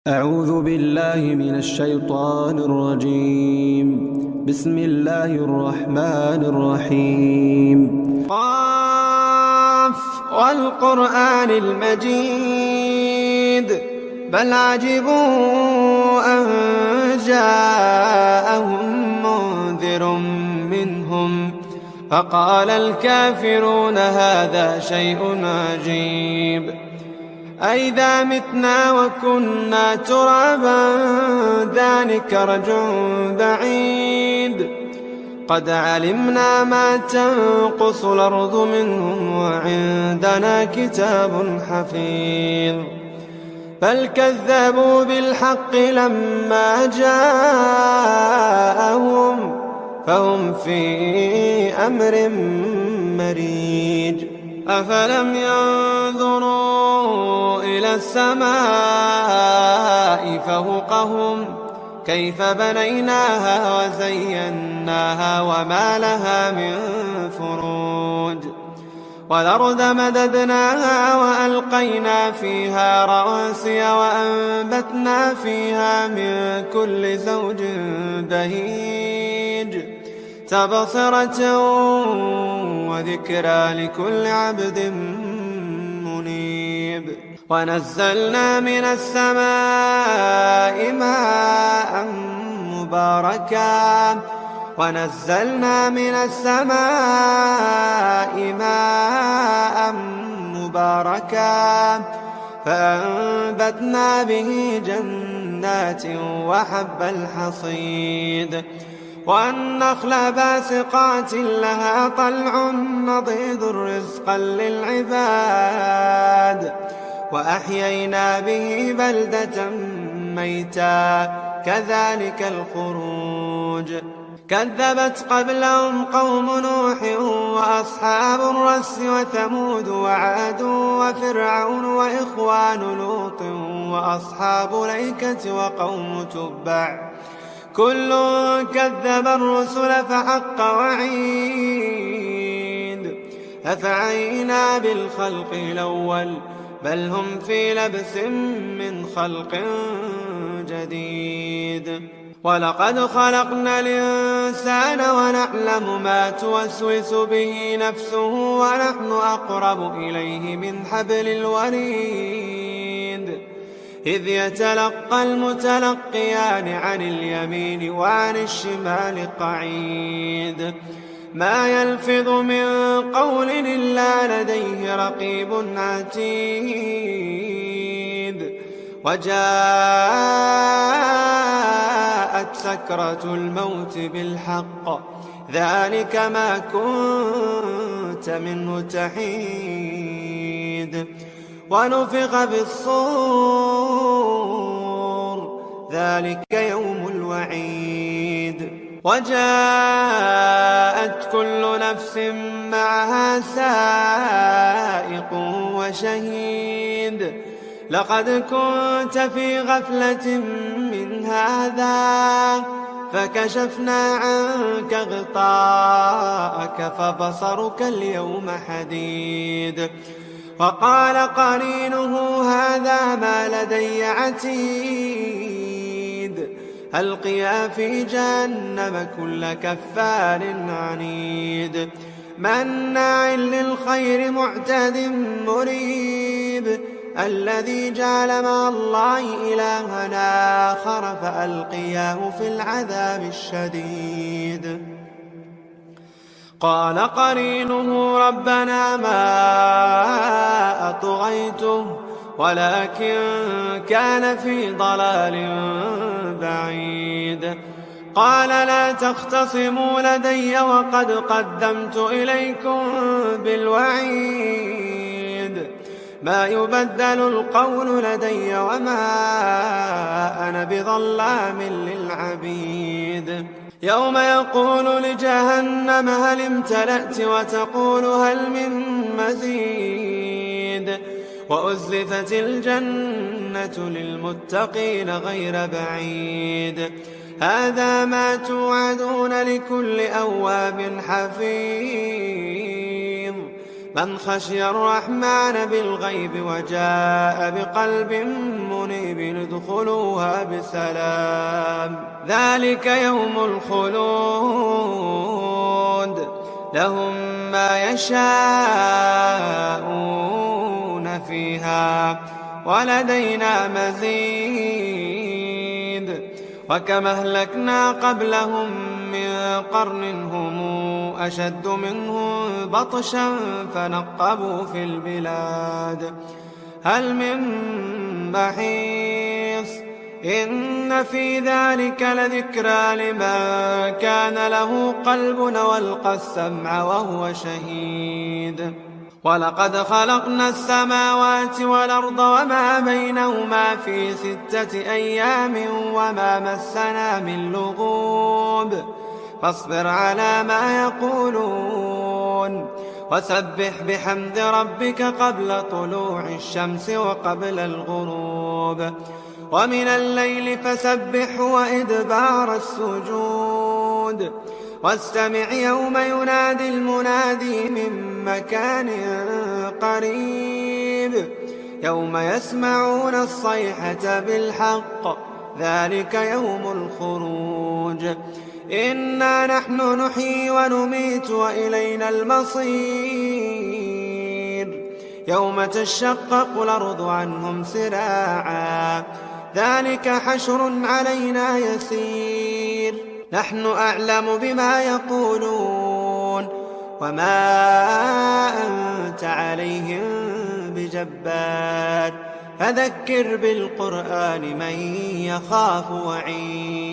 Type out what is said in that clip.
أعوذ بالله من الشيطان الرجيم. بسم الله الرحمن الرحيم. قاف والقرآن المجيد بل عجبوا أن جاءهم منذر منهم فقال الكافرون هذا شيء عجيب أئذا متنا وكنا ترابا ذلك رجع بعيد قد علمنا ما تنقص الأرض منهم وعندنا كتاب حفيظ بل كذبوا بالحق لما جاءهم فهم في أمر مريج أفلم ينظروا إلى السماء فوقهم كيف بنيناها وزيناها وما لها من فروج والأرض مددناها وألقينا فيها رواسي وأنبتنا فيها من كل زوج بهيج تبصرة وذكرى لكل عبد منيب ونزلنا من السماء ماء مباركا فأنبتنا به جنات وحب الحصيد والنخل باسقات لها طلع نضيد رزقا للعباد وأحيينا به بلدة ميتا كذلك الخروج كذبت قبلهم قوم نوح وأصحاب الرس وثمود وعاد وفرعون وإخوان لوط وأصحاب الأيكة وقوم تبع كل كذب الرسل فحق وعيد أفعينا بالخلق الأول بل هم في لبس من خلق جديد ولقد خلقنا الإنسان ونعلم ما توسوس به نفسه ونحن أقرب إليه من حبل الوريد إذ يتلقى المتلقيان عن اليمين وعن الشمال قعيد ما يلفظ من قول إلا لديه رقيب عتيد وجاءت سكرة الموت بالحق ذلك ما كنت منه تحيد ونفخ في الصور ذلك يوم الوعيد وجاءت كل نفس معها سائق وشهيد لقد كنت في غفلة من هذا فكشفنا عنك غطاءك فبصرك اليوم حديد وقال قرينه هذا ما لدي عتيد ألقيا في جهنم كل كفار عنيد مناع للخير معتد مريب الذي جعل مع الله إلها آخر فألقياه في العذاب الشديد قال قرينه ربنا ما أطغيته ولكن كان في ضلال بعيد قال لا تختصموا لدي وقد قدمت إليكم بالوعيد ما يبدل القول لدي وما أنا بظلام للعبيد يوم يقول لجهنم هل امتلأت وتقول هل من مزيد وأزلفت الجنة للمتقين غير بعيد هذا ما توعدون لكل أواب حفيظ من خشي الرحمن بالغيب وجاء بقلب منيب ادخلوها بسلام ذلك يوم الخلود لهم ما يشاءون فيها ولدينا مزيد وكم أهلكنا قبلهم من قرن هم أشد منهم بطشا فنقبوا في البلاد هل من محيص إن في ذلك لذكرى لمن كان له قلب والقى السمع وهو شهيد ولقد خلقنا السماوات والأرض وما بينهما في 6 أيام وما مسنا من لغوب فاصبر على ما يقولون وسبح بحمد ربك قبل طلوع الشمس وقبل الغروب ومن الليل فسبح وإدبار السجود واستمع يوم ينادي المنادي من مكان قريب يوم يسمعون الصيحة بالحق ذلك يوم الخروج إنا نحن نحيي ونميت وإلينا المصير يوم تشقق الأرض عنهم سراعا ذلك حشر علينا يسير نحن أعلم بما يقولون وما أنت عليهم بجبار فذكر بالقرآن من يخاف وعيد